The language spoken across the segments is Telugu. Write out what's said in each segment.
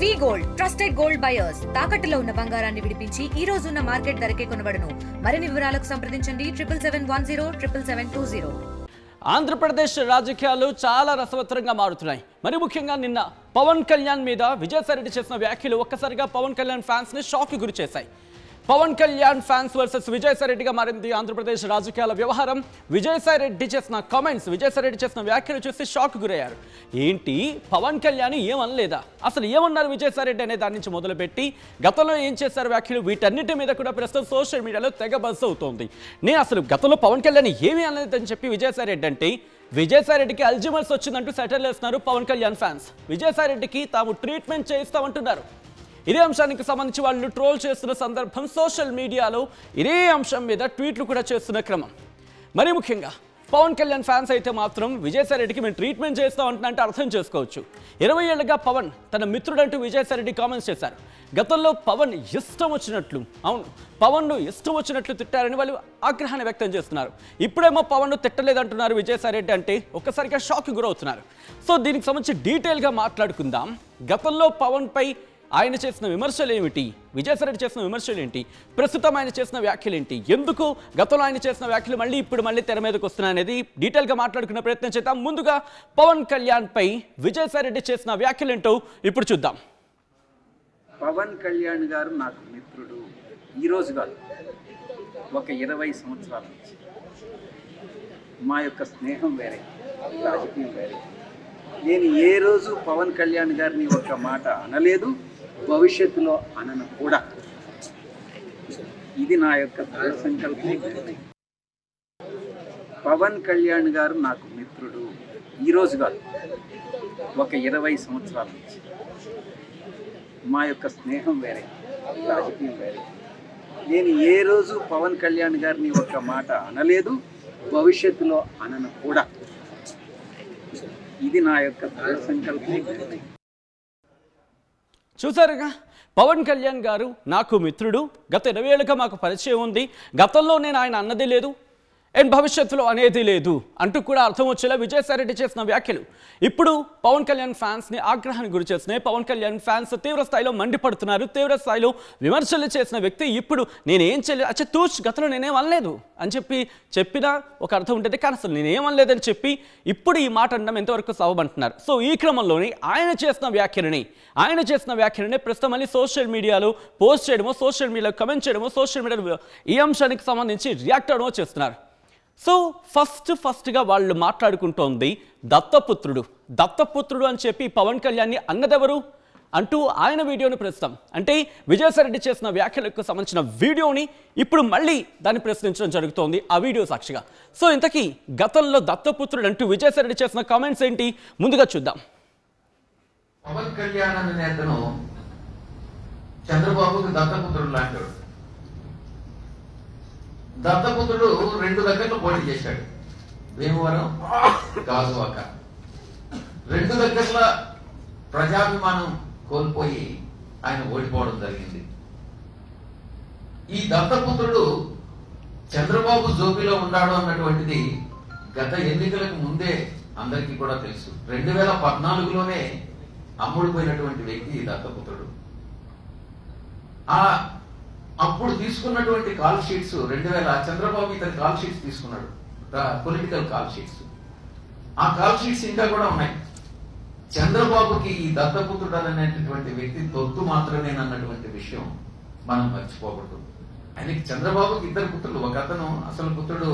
వి గోల్డ్ ట్రస్టెడ్ గోల్డ్ బయర్స్ తాకట్టులో ఉన్న బంగారాన్ని విడిపించి ఈ రోజు ఉన్న మార్కెట్ ధరకే కొనబడును. మరిన్ని వివరాలకు సంప్రదించండి 77107720. ఆంధ్రప్రదేశ్ రాజకీయాలు చాలా రసవత్తరంగా మారుతున్నాయి. మరి ముఖ్యంగా నిన్న పవన్ కళ్యాణ్ మీద విజయసాయిరెడ్డి చేసిన వ్యాఖ్యలు ఒక్కసారిగా పవన్ కళ్యాణ్ ఫ్యాన్స్ ని షాక్ కి గురి చేశాయి. పవన్ కళ్యాణ్ ఫ్యాన్స్ వర్సెస్ విజయసాయిరెడ్డిగా మారింది ఆంధ్రప్రదేశ్ రాజకీయాల వ్యవహారం. విజయసాయిరెడ్డి చేసిన కామెంట్స్, విజయసాయిరెడ్డి చేసిన వ్యాఖ్యలు చూసి షాక్ గురయ్యారు. ఏంటి పవన్ కళ్యాణ్ ఏమనలేదా, అసలు ఏమన్నారు విజయసాయిరెడ్డి అనే దాని నుంచి మొదలుపెట్టి గతంలో ఏం చేశారు వ్యాఖ్యలు, వీటన్నిటి మీద కూడా ప్రస్తుతం సోషల్ మీడియాలో తెగ బజ్ అవుతోంది. నేను అసలు గతంలో పవన్ కళ్యాణ్ ఏమీ అనలేదని చెప్పి విజయసాయిరెడ్డి అంటే విజయసాయిరెడ్డికి అల్జిమర్స్ వచ్చిందంటూ సెటర్లు వేస్తున్నారు పవన్ కళ్యాణ్ ఫ్యాన్స్. విజయసాయిరెడ్డికి తాము ట్రీట్మెంట్ చేయిస్తామంటున్నారు. ఇదే అంశానికి సంబంధించి వాళ్ళు ట్రోల్ చేస్తున్న సందర్భం సోషల్ మీడియాలో ఇదే అంశం మీద ట్వీట్లు కూడా చేస్తున్న క్రమం. మరి ముఖ్యంగా పవన్ కళ్యాణ్ ఫ్యాన్స్ అయితే మాత్రం విజయసాయిరెడ్డికి మేము ట్రీట్మెంట్ చేస్తాం అంటున్నంటే అర్థం చేసుకోవచ్చు. 20 ఏళ్లుగా పవన్ తన మిత్రుడంటూ విజయసాయిరెడ్డి కామెంట్స్ చేశారు. గతంలో పవన్ ఇష్టం వచ్చినట్లు, అవును పవన్ను ఇష్టం వచ్చినట్లు తిట్టారని వాళ్ళు ఆగ్రహాన్ని వ్యక్తం చేస్తున్నారు. ఇప్పుడేమో పవన్ను తిట్టలేదంటున్నారు విజయసాయిరెడ్డి అంటే ఒక్కసారిగా షాక్ గురవుతున్నారు. సో దీనికి సంబంధించి డీటెయిల్గా మాట్లాడుకుందాం. గతంలో పవన్పై ఆయన చేసిన విమర్శలు ఏమిటి, విజయసాయిరెడ్డి చేసిన విమర్శలు ఏంటి, ప్రస్తుతం ఆయన చేసిన వ్యాఖ్యలు ఏంటి, ఎందుకు గతంలో ఆయన చేసిన వ్యాఖ్యలు ఇప్పుడు మళ్ళీ తెర మీదకి వస్తున్నాయి అనేది డీటెయిల్గా మాట్లాడుకునే ప్రయత్నం చేద్దాం. ముందుగా పవన్ కళ్యాణ్పై విజయసాయిరెడ్డి చేసిన వ్యాఖ్యలు ఏంటో ఇప్పుడు చూద్దాం. పవన్ కళ్యాణ్ గారు నాకు మిత్రుడు, ఈరోజు కాదు ఒక 20 సంవత్సరాల నుంచి. మా యొక్క స్నేహం వేరే, రాజకీయం వేరే. నేను ఏ రోజు పవన్ కళ్యాణ్ గారిని ఒక మాట అనలేదు, భవిష్యత్తులో అనను కూడా. ఇది నా యొక్క దృఢ సంకల్పం. పవన్ కళ్యాణ్ గారు నాకు మిత్రుడు, ఈరోజు కాదు ఒక 20 సంవత్సరాల నుంచి. మా యొక్క స్నేహం వేరే, రాజకీయం వేరే. నేను ఏ రోజు పవన్ కళ్యాణ్ గారిని ఒక మాట అనలేదు, భవిష్యత్తులో అనను కూడా. ఇది నా యొక్క దృఢ సంకల్పం. చూసారుగా, పవన్ కళ్యాణ్ గారు నాకు మిత్రుడు, గత 20 ఏళ్ళుగా మాకు పరిచయం ఉంది, గతంలో నేను ఆయన అన్నది లేదు అండ్ భవిష్యత్తులో అనేది లేదు అంటూ కూడా అర్థం వచ్చేలా విజయసాయిరెడ్డి చేసిన వ్యాఖ్యలు ఇప్పుడు పవన్ కళ్యాణ్ ఫ్యాన్స్ని ఆగ్రహానికి గురి చేస్తున్నాయి. పవన్ కళ్యాణ్ ఫ్యాన్స్ తీవ్ర స్థాయిలో మండిపడుతున్నారు. తీవ్ర స్థాయిలో విమర్శలు చేసిన వ్యక్తి ఇప్పుడు నేనేం చేయలేదు, తూచ్ గతంలో నేనేం అనలేదు అని చెప్పినా ఒక అర్థం ఉంటుంది, కానీ అసలు నేనేమనలేదని చెప్పి ఇప్పుడు ఈ మాట అనడం ఎంతవరకు సబబంటున్నారు. సో ఈ క్రమంలోనే ఆయన చేసిన వ్యాఖ్యలనే ప్రస్తుతం మళ్ళీ సోషల్ మీడియాలో పోస్ట్ చేయడమో, సోషల్ మీడియాలో కమెంట్ చేయడమో, సోషల్ మీడియాలో ఈ అంశానికి సంబంధించి రియాక్ట్ అవడమో చేస్తున్నారు. సో ఫస్ట్గా వాళ్ళు మాట్లాడుకుంటోంది దత్తపుత్రుడు అని చెప్పి పవన్ కళ్యాణ్ని అన్నదెవరు అంటూ ఆయన వీడియోని ప్రస్తుతం అంటే విజయసాయిరెడ్డి చేసిన వ్యాఖ్యలకు సంబంధించిన వీడియోని ఇప్పుడు మళ్ళీ దాన్ని ప్రశ్నించడం జరుగుతోంది ఆ వీడియో సాక్షిగా. సో ఇంతకీ గతంలో దత్తపుత్రుడు అంటూ విజయసాయిరెడ్డి చేసిన కామెంట్స్ ఏంటి ముందుగా చూద్దాం. పవన్ కళ్యాణ్ అనే నేతను చంద్రబాబుకి దత్తపుత్రుడు లాంటాడు. దత్తపుత్రుడు 2 దగ్గరలో పోటీ చేశాడు, భీమవరం, గాజువాక. 2 దగ్గరలో ప్రజాభిమానం కోల్పోయి ఆయన ఓడిపోవడం జరిగింది. ఈ దత్తపుత్రుడు చంద్రబాబు జోబిలో ఉన్నాడు అన్నటువంటిది గత ఎన్నికలకు ముందే అందరికీ కూడా తెలుసు. 2014లోనే అమ్ముడుపోయినటువంటి వ్యక్తి ఈ దత్తపుత్రుడు. అప్పుడు తీసుకున్నటువంటి కాల్ షీట్స్ చంద్రబాబు ఇతని కాల్ షీట్స్ తీసుకున్నాడు, పొలిటికల్ కాల్ షీట్స్. ఆ కాల్ షీట్స్ ఇంకా కూడా ఉన్నాయి. చంద్రబాబుకి ఈ దత్తపుత్రుడు అనేటటువంటి వ్యక్తి తొత్తు మాత్రమేనన్నటువంటి విషయం మనం మర్చిపోకూడదు. ఆయనకి చంద్రబాబుకి 2 పుత్రులు, ఒక అతను అసలు పుత్రుడు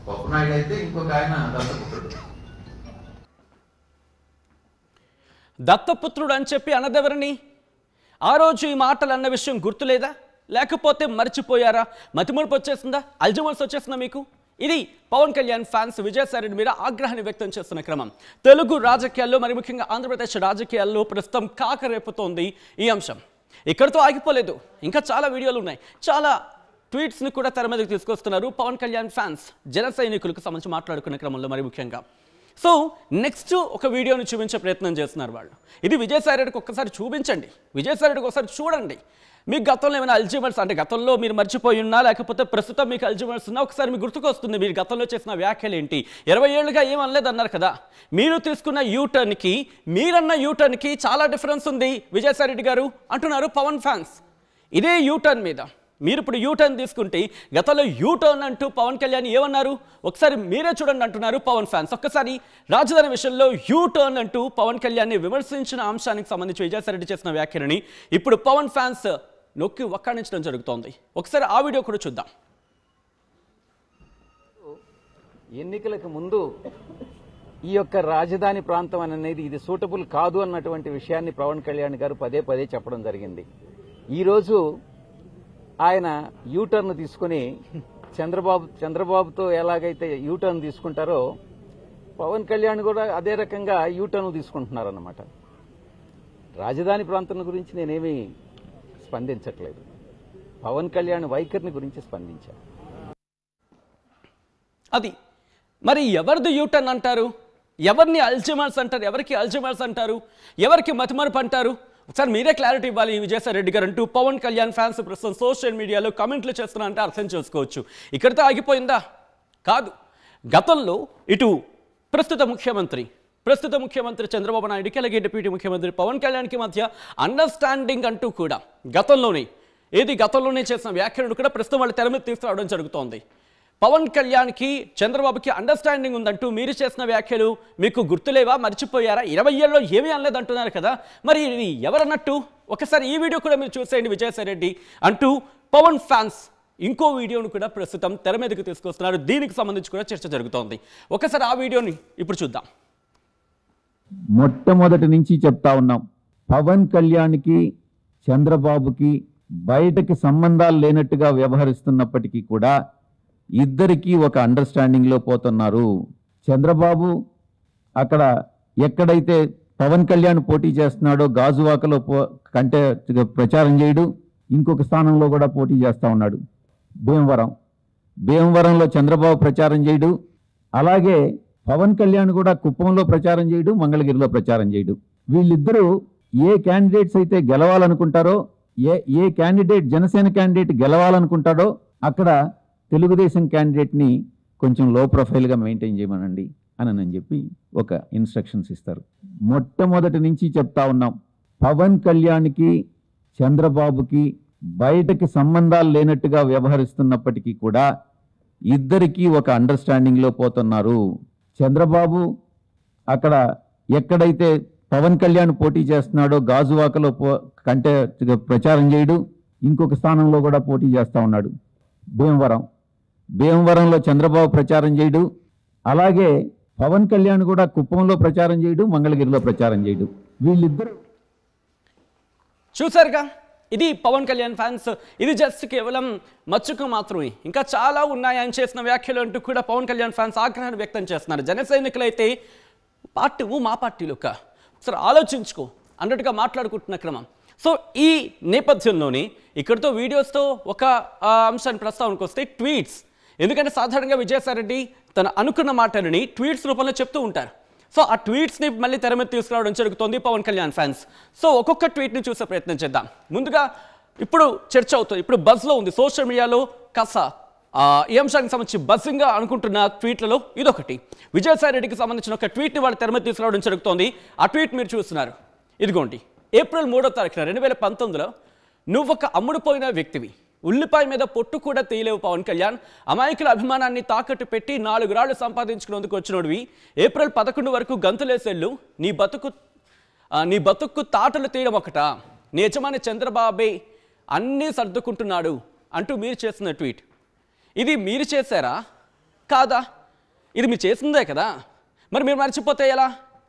పప్పునాయుడు అయితే ఇంకొక ఆయన దత్తపుత్రుడు అని చెప్పి అన్నదెవరిని? ఆ రోజు ఈ మాటలు అన్న విషయం గుర్తులేదా, లేకపోతే మర్చిపోయారా, మతిమరుపు వచ్చేసిందా, అల్జమర్స్ వచ్చేసిందా మీకు? ఇది పవన్ కళ్యాణ్ ఫ్యాన్స్ విజయసాయిరెడ్డి మీద ఆగ్రహాన్ని వ్యక్తం చేస్తున్న క్రమం. తెలుగు రాజకీయాల్లో మరి ముఖ్యంగా ఆంధ్రప్రదేశ్ రాజకీయాల్లో ప్రస్తుతం కాకరేపుతోంది ఈ అంశం. ఇక్కడితో ఆగిపోలేదు, ఇంకా చాలా వీడియోలు ఉన్నాయి, చాలా ట్వీట్స్ని కూడా తెర మీదకి తీసుకొస్తున్నారు పవన్ కళ్యాణ్ ఫ్యాన్స్ జన సైనికులకు సంబంధించి మాట్లాడుకునే క్రమంలో. మరి ముఖ్యంగా సో నెక్స్ట్ ఒక వీడియోని చూపించే ప్రయత్నం చేస్తున్నారు వాళ్ళు. ఇది విజయసాయి రెడ్డికి ఒక్కసారి చూపించండి, విజయసాయి రెడ్డికి ఒకసారి చూడండి. మీకు గతంలో ఏమైనా అల్జీమర్స్ అంటే గతంలో మీరు మర్చిపోయి ఉన్నా లేకపోతే ప్రస్తుతం మీకు అల్జీమర్స్ ఉన్నా ఒకసారి మీకు గుర్తుకొస్తుంది మీరు గతంలో చేసిన వ్యాఖ్యలు ఏంటి. 20 ఏళ్ళుగా ఏం అనలేదు అన్నారు కదా. మీరు తీసుకున్న యూటర్న్కి మీరన్న యూటర్న్కి చాలా డిఫరెన్స్ ఉంది విజయసాయి రెడ్డి గారు అంటున్నారు పవన్ ఫ్యాన్స్. ఇదే యూటర్న్ మీద మీరు ఇప్పుడు యూటర్న్ తీసుకుంటే గతంలో యూటర్న్ అంటూ పవన్ కళ్యాణ్ ఏమన్నారు ఒకసారి మీరే చూడండి అంటున్నారు పవన్ ఫ్యాన్స్. ఒక్కసారి రాజధాని విషయంలో యూటర్న్ అంటూ పవన్ కళ్యాణ్ని విమర్శించిన అంశానికి సంబంధించి విజయసాయి రెడ్డి చేసిన వ్యాఖ్యలని ఇప్పుడు పవన్ ఫ్యాన్స్ నొక్కి వక్కాణించడం జరుగుతోంది. ఒకసారి ఆ వీడియో కూడా చూద్దాం. ఎన్నికలకు ముందు ఈ యొక్క రాజధాని ప్రాంతం అనేది ఇది సూటబుల్ కాదు అన్నటువంటి విషయాన్ని పవన్ కళ్యాణ్ గారు పదే పదే చెప్పడం జరిగింది. ఈరోజు ఆయన యూటర్న్ తీసుకుని చంద్రబాబుతో ఎలాగైతే యూటర్న్ తీసుకుంటారో పవన్ కళ్యాణ్ కూడా అదే రకంగా యూటర్న్ తీసుకుంటున్నారన్నమాట. రాజధాని ప్రాంతం గురించి నేనేమీ స్పందించట్లేదు, పవన్ కళ్యాణ్ వైఖరిని గురించి స్పందించారు. అది మరి ఎవరిది యూటర్న్ అంటారు, ఎవరిని అల్జీమర్స్ అంటారు, ఎవరికి అల్జీమర్స్ అంటారు, ఎవరికి మతిమరుపు అంటారు ఒకసారి మీరే క్లారిటీ ఇవ్వాలి విజయసాయి రెడ్డి గారు అంటూ పవన్ కళ్యాణ్ ఫ్యాన్స్ ప్రస్తుతం సోషల్ మీడియాలో కామెంట్లు చేస్తున్నారంటే అర్థం చేసుకోవచ్చు. ఇక్కడితో ఆగిపోయిందా? కాదు. గతంలో ఇటు ప్రస్తుత ముఖ్యమంత్రి చంద్రబాబు నాయుడుకి అలాగే డిప్యూటీ ముఖ్యమంత్రి పవన్ కళ్యాణ్కి మధ్య అండర్స్టాండింగ్ అంటూ కూడా గతంలోనే చేసిన వ్యాఖ్యలను కూడా ప్రస్తుతం వాళ్ళు తెర మీద తీసుకురావడం జరుగుతోంది. పవన్ కళ్యాణ్కి చంద్రబాబుకి అండర్స్టాండింగ్ ఉందంటూ మీరు చేసిన వ్యాఖ్యలు మీకు గుర్తులేవా, మర్చిపోయారా? 20 ఏళ్ళలో ఏమీ అనలేదు అంటున్నారు కదా, మరి ఇది ఎవరన్నట్టు? ఒకసారి ఈ వీడియో కూడా మీరు చూసేయండి విజయసాయి రెడ్డి అంటూ పవన్ ఫ్యాన్స్ ఇంకో వీడియోను కూడా ప్రస్తుతం తెర మీదకి తీసుకొస్తున్నారు. దీనికి సంబంధించి కూడా చర్చ జరుగుతోంది. ఒకసారి ఆ వీడియోని ఇప్పుడు చూద్దాం. మొట్టమొదటి నుంచి చెప్తా ఉన్నాం, పవన్ కళ్యాణ్కి చంద్రబాబుకి బయటకి సంబంధాలు లేనట్టుగా వ్యవహరిస్తున్నప్పటికీ కూడా ఇద్దరికీ ఒక అండర్స్టాండింగ్లో పోతున్నారు. చంద్రబాబు అక్కడ ఎక్కడైతే పవన్ కళ్యాణ్ పోటీ చేస్తున్నాడో గాజువాకలో ప్రచారం చేయడు, ఇంకొక స్థానంలో కూడా పోటీ చేస్తూ ఉన్నాడు. భీమవరంలో చంద్రబాబు ప్రచారం చేయడు, అలాగే పవన్ కళ్యాణ్ కూడా కుప్పంలో ప్రచారం చేయడు, మంగళగిరిలో ప్రచారం చేయడు. వీళ్ళిద్దరూ ఏ క్యాండిడేట్స్ అయితే గెలవాలనుకుంటారో, ఏ క్యాండిడేట్ జనసేన క్యాండిడేట్ గెలవాలనుకుంటాడో అక్కడ తెలుగుదేశం క్యాండిడేట్ని కొంచెం లో ప్రొఫైల్గా మెయింటైన్ చేయమనండి అని చెప్పి ఒక ఇన్స్ట్రక్షన్స్ ఇస్తారు. మొట్టమొదటి నుంచి చెప్తా ఉన్నాం, పవన్ కళ్యాణ్కి చంద్రబాబుకి బయటకి సంబంధాలు లేనట్టుగా వ్యవహరిస్తున్నప్పటికీ కూడా ఇద్దరికీ ఒక అండర్స్టాండింగ్లో పోతున్నారు. చంద్రబాబు అక్కడ ఎక్కడైతే పవన్ కళ్యాణ్ పోటీ చేస్తున్నాడో గాజువాకలో ప్రచారం చేయడు, ఇంకొక స్థానంలో కూడా పోటీ చేస్తూ ఉన్నాడు. భీమవరంలో చంద్రబాబు ప్రచారం చేయడు, అలాగే పవన్ కళ్యాణ్ కూడా కుప్పంలో ప్రచారం చేయడు, మంగళగిరిలో ప్రచారం చేయడు. వీళ్ళిద్దరూ చూసారుగా, ఇది పవన్ కళ్యాణ్ ఫ్యాన్స్. ఇది జస్ట్ కేవలం మచ్చుకు మాత్రమే, ఇంకా చాలా ఉన్నాయి ఆయన చేసిన వ్యాఖ్యలు అంటూ కూడా పవన్ కళ్యాణ్ ఫ్యాన్స్ ఆగ్రహాన్ని వ్యక్తం చేస్తున్నారు. జన సైనికులైతే మా పార్టీలో ఒకసారి ఆలోచించుకో అన్నట్టుగా మాట్లాడుకుంటున్న క్రమం. సో ఈ నేపథ్యంలోనే ఇక్కడితో వీడియోస్తో ఒక అంశాన్ని ప్రస్తావనకు వస్తే ట్వీట్స్. ఎందుకంటే సాధారణంగా విజయసాయి రెడ్డి తన అనుకున్న మాటలని ట్వీట్స్ రూపంలో చెప్తూ ఉంటారు. సో ఆ ట్వీట్స్ని మళ్ళీ తెర మీద తీసుకురావడం జరుగుతోంది పవన్ కళ్యాణ్ ఫ్యాన్స్. సో ఒక్కొక్క ట్వీట్ని చూసే ప్రయత్నం చేద్దాం. ముందుగా ఇప్పుడు చర్చ అవుతుంది, ఇప్పుడు బజ్లో ఉంది సోషల్ మీడియాలో కాస్త ఈ అంశానికి సంబంధించి బజ్జింగ్గా అనుకుంటున్న ట్వీట్లలో ఇదొకటి. విజయసాయి రెడ్డికి సంబంధించిన ఒక ట్వీట్ని వాళ్ళు తెర మీద తీసుకురావడం జరుగుతోంది. ఆ ట్వీట్ మీరు చూస్తున్నారు, ఇదిగోండి. ఏప్రిల్ 3వ తారీఖున 2019లో నువ్వొక అమ్ముడుపోయిన వ్యక్తివి, ఉల్లిపాయ మీద పొట్టు కూడా తీయలేవు పవన్ కళ్యాణ్, అమాయకుల అభిమానాన్ని తాకట్టు పెట్టి 4 రాళ్లు సంపాదించుకునేందుకు వచ్చినోడివి, ఏప్రిల్ 11 వరకు గంతులేసేళ్ళు, నీ బతుక్కు తాటలు తీయడం ఒకటా, నీ యజమాని చంద్రబాబే అన్నీ సర్దుకుంటున్నాడు అంటూ మీరు చేసిన ట్వీట్. ఇది మీరు చేశారా కాదా? ఇది మీరు చేసిందే కదా, మరి మీరు మర్చిపోతే ఎలా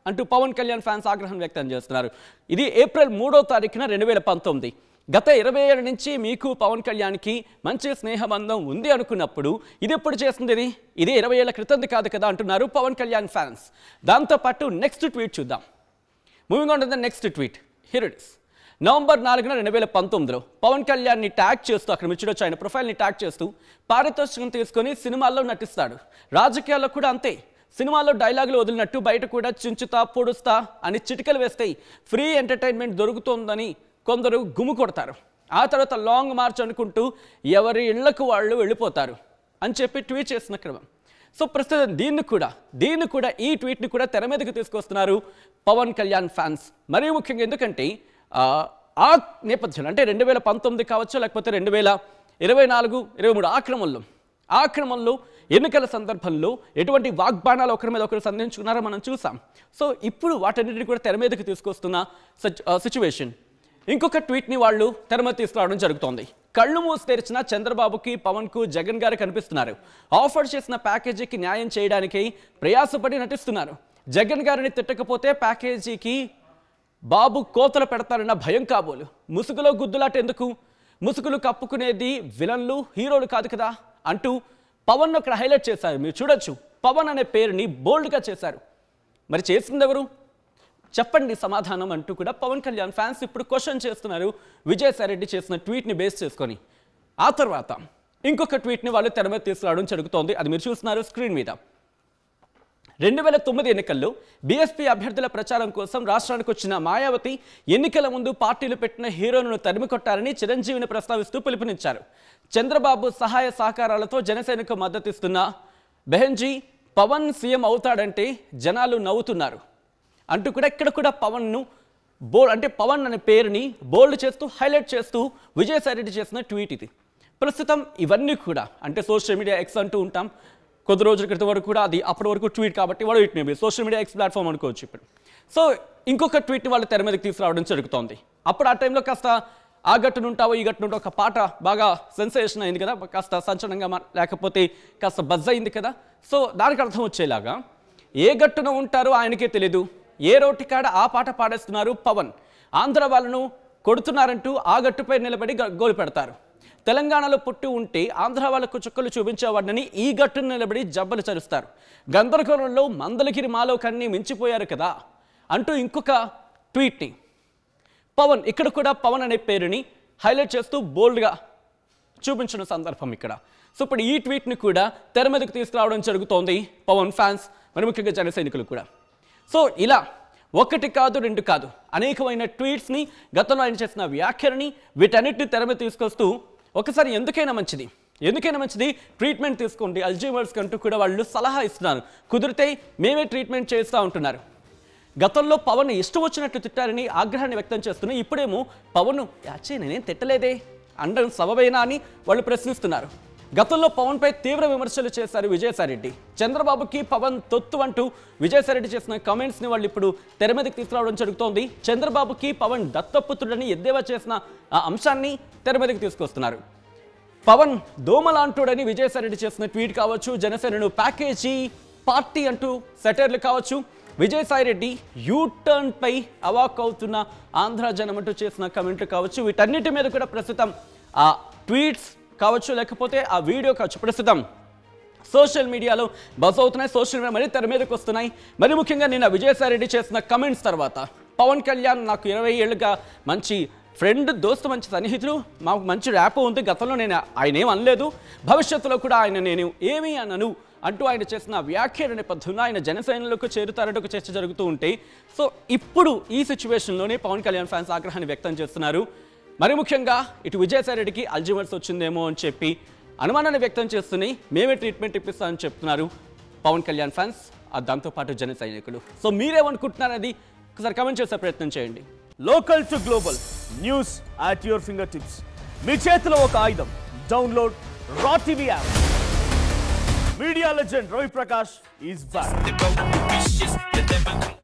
అంటూ పవన్ కళ్యాణ్ ఫ్యాన్స్ ఆగ్రహం వ్యక్తం చేస్తున్నారు. ఇది ఏప్రిల్ 3వ తారీఖున 2019. గత 20 ఏళ్ళ నుంచి మీకు పవన్ కళ్యాణ్కి మంచి స్నేహబంధం ఉంది అనుకున్నప్పుడు ఇది ఎప్పుడు చేస్తుంది? ఇది 20 ఏళ్ల క్రితంది కాదు కదా అంటున్నారు పవన్ కళ్యాణ్ ఫ్యాన్స్. దాంతోపాటు నెక్స్ట్ ట్వీట్ చూద్దాం. Moving on to the next tweet, here it is. November 4న 2019లో పవన్ కళ్యాణ్ని ట్యాగ్ చేస్తూ, అక్కడ మీరు చూడొచ్చు ఆయన ప్రొఫైల్ని ట్యాగ్ చేస్తూ, పారితోషికం తీసుకొని సినిమాల్లో నటిస్తాడు. రాజకీయాల్లో కూడా అంతే, సినిమాలో డైలాగులు వదిలినట్టు బయట కూడా చించుతా పొడుస్తా అని చిటికలు వేస్తే ఫ్రీ ఎంటర్టైన్మెంట్ దొరుకుతోందని కొందరు గుమ్ము కొడతారు. ఆ తర్వాత లాంగ్ మార్చ్ అనుకుంటూ ఎవరి ఇళ్లకు వాళ్ళు వెళ్ళిపోతారు అని చెప్పి ట్వీట్ చేసిన క్రమం. సో ప్రస్తుతం దీన్ని కూడా ఈ ట్వీట్ని కూడా తెర మీదకి తీసుకొస్తున్నారు పవన్ కళ్యాణ్ ఫ్యాన్స్. మరీ ముఖ్యంగా ఎందుకంటే ఆ నేపథ్యంలో అంటే 2019 కావచ్చు, లేకపోతే 2024, 23 ఆ క్రమంలో ఎన్నికల సందర్భంలో ఎటువంటి వాగ్బాణాలు ఒకరి మీద ఒకరు సంధించుకున్నారో మనం చూసాం. సో ఇప్పుడు వాటన్నిటిని కూడా తెర మీదకి తీసుకొస్తున్న సిచ్యువేషన్. ఇంకొక ట్వీట్ని వాళ్ళు తెర మీద తీసుకురావడం జరుగుతోంది. కళ్ళు మూసి తెరిచిన చంద్రబాబుకి, పవన్కు జగన్ గారు కనిపిస్తున్నారు. ఆఫర్ చేసిన ప్యాకేజీకి న్యాయం చేయడానికి ప్రయాసపడి నటిస్తున్నారు. జగన్ గారిని తిట్టకపోతే ప్యాకేజీకి బాబు కోతలు పెడతారన్న భయం కాబోలు. ముసుగులో గుద్దులాట ఎందుకు? ముసుగులు కప్పుకునేది విలన్లు, హీరోలు కాదు కదా అంటూ పవన్ అక్కడ హైలైట్ చేశారు. మీరు చూడొచ్చు, పవన్ అనే పేరుని బోల్డ్గా చేశారు. మరి చేసింది ఎవరు? చెప్పండి సమాధానం అంటూ కూడా పవన్ కళ్యాణ్ ఫ్యాన్స్ ఇప్పుడు క్వశ్చన్ చేస్తున్నారు విజయసాయి రెడ్డి చేసిన ట్వీట్ని బేస్ చేసుకొని. ఆ తర్వాత ఇంకొక ట్వీట్ని వాళ్ళు తెర మీద తీసుకురావడం జరుగుతోంది. అది మీరు చూస్తున్నారు స్క్రీన్ మీద. 2009 ఎన్నికల్లో బీఎస్పీ అభ్యర్థుల ప్రచారం కోసం రాష్ట్రానికి వచ్చిన మాయావతి ఎన్నికల ముందు పార్టీలు పెట్టిన హీరోలను తరిమి కొట్టారని చిరంజీవిని ప్రస్తావిస్తూ పిలుపునిచ్చారు. చంద్రబాబు సహాయ సహకారాలతో జనసేనకు మద్దతిస్తున్న బెహెన్జీ పవన్ సీఎం అవుతాడంటే జనాలు నవ్వుతున్నారు అంటూ కూడా ఇక్కడ కూడా పవన్ను పవన్ అనే పేరుని బోల్డ్ చేస్తూ హైలైట్ చేస్తూ విజయసాయి రెడ్డి చేసిన ట్వీట్ ఇది. ప్రస్తుతం ఇవన్నీ కూడా అంటే సోషల్ మీడియా ఎక్స్ అంటూ ఉంటాం. కొద్ది రోజుల క్రితం వరకు కూడా అది అప్పటి వరకు ట్వీట్ కాబట్టి వాడు it maybe social media X platform అనుకోవచ్చు ఇప్పుడు. సో ఇంకొక ట్వీట్ని వాళ్ళు తెర మీదకి తీసుకురావడం జరుగుతోంది. అప్పుడు ఆ టైంలో కాస్త ఆ గట్టునుంటావో ఈ గట్టునుంటావో ఒక పాట బాగా సెన్సేషన్ అయింది కదా, కాస్త సంచలనంగా లేకపోతే కాస్త బజ్ అయింది కదా. సో దానికి అర్థం వచ్చేలాగా ఏ గట్టున ఉంటారో ఆయనకే తెలీదు, ఏ రోటి కాడ ఆ పాట పాడేస్తున్నారు పవన్, ఆంధ్ర వాళ్ళను కొడుతున్నారంటూ ఆ గట్టుపై నిలబడి గోలు పెడతారు. తెలంగాణలో పుట్టి ఉంటే ఆంధ్ర వాళ్ళకు చుక్కలు చూపించేవాడిని ఈ గట్టును నిలబడి జబ్బలు చరుస్తారు. గందరగోళంలో మందలగిరి మాలో కన్నీ మించిపోయారు కదా అంటూ ఇంకొక ట్వీట్ని పవన్ ఇక్కడ కూడా పవన్ అనే పేరుని హైలైట్ చేస్తూ బోల్డ్గా చూపించిన సందర్భం ఇక్కడ. సో ఇప్పుడు ఈ ట్వీట్ని కూడా తెర మీదకు తీసుకురావడం జరుగుతోంది పవన్ ఫ్యాన్స్, మరి ముఖ్యంగా జన సైనికులు కూడా. సో ఇలా ఒకటి కాదు రెండు కాదు అనేకమైన ట్వీట్స్ని, గతంలో ఆయన చేసిన వ్యాఖ్యలని, వీటన్నిటిని తెర మీద తీసుకొస్తూ ఒకసారి ఎందుకైనా మంచిది ట్రీట్మెంట్ తీసుకోండి అల్జీమర్స్ అంటూ కూడా వాళ్ళు సలహా ఇస్తున్నారు. కుదిరితే మేమే ట్రీట్మెంట్ చేస్తూ ఉంటున్నారు. గతంలో పవన్ ఇష్టం వచ్చినట్లు తిట్టారని ఆగ్రహాన్ని వ్యక్తం చేస్తున్నారు. ఇప్పుడేమో పవన్ యాచే నేనేం తిట్టలేదే అండం సబబేనా అని వాళ్ళు ప్రశ్నిస్తున్నారు. గతంలో పవన్పై తీవ్ర విమర్శలు చేశారు విజయసాయి రెడ్డి. చంద్రబాబుకి పవన్ తొత్తు అంటూ విజయసాయి రెడ్డి చేసిన కామెంట్స్ని వాళ్ళు ఇప్పుడు తెర మీదకి తీసుకురావడం జరుగుతోంది. చంద్రబాబుకి పవన్ దత్తపుత్రుడని ఎద్దేవా చేసిన ఆ అంశాన్ని తెర మీదకి తీసుకొస్తున్నారు. పవన్ దోమలాంటుడని విజయసాయి రెడ్డి చేసిన ట్వీట్ కావచ్చు, జనసేనను ప్యాకేజీ పార్టీ అంటూ సెటైర్లు కావచ్చు, విజయసాయి రెడ్డి యూటర్న్ పై అవాక్ అవుతున్న ఆంధ్ర జనం అంటూ చేసిన కమెంట్లు కావచ్చు, వీటన్నిటి మీద కూడా ప్రస్తుతం ఆ ట్వీట్స్ కావచ్చు, లేకపోతే ఆ వీడియో కావచ్చు, ప్రస్తుతం సోషల్ మీడియాలో బజ్ అవుతున్నాయి. సోషల్ మీడియా మరీ తెర మీదకి వస్తున్నాయి. మరి ముఖ్యంగా నిన్న విజయసాయి రెడ్డి చేసిన కమెంట్స్ తర్వాత పవన్ కళ్యాణ్ నాకు 20 ఏళ్ళుగా మంచి ఫ్రెండ్, దోస్తు, మంచి సన్నిహితులు, మాకు మంచి ర్యాప్ ఉంది. గతంలో నేను ఆయన ఏం అనలేదు, భవిష్యత్తులో కూడా ఆయన నేను ఏమీ అనను అంటూ ఆయన చేసిన వ్యాఖ్యల నేపథ్యంలో ఆయన జనసేనలకు చేరుతారంటూ ఒక చర్చ జరుగుతూ ఉంటే, సో ఇప్పుడు ఈ సిచ్యువేషన్లోనే పవన్ కళ్యాణ్ ఫ్యాన్స్ ఆగ్రహాన్ని వ్యక్తం చేస్తున్నారు. మరి ముఖ్యంగా ఇటు విజయసాయి రెడ్డికి అల్జీమర్స్ వచ్చిందేమో అని చెప్పి అనుమానాన్ని వ్యక్తం చేస్తున్నాయి. మేమే ట్రీట్మెంట్ ఇప్పిస్తామని చెప్తున్నారు పవన్ కళ్యాణ్ ఫ్యాన్స్, దాంతోపాటు జన సైనికులు. సో మీరేమనుకుంటున్నారనేది ఒకసారి కమెంట్ చేసే ప్రయత్నం చేయండి. Local to global news at your fingertips. మీ చేతిలో ఒక ఆయుధం. Download raw TV app. Media legend Ravi Prakash is back.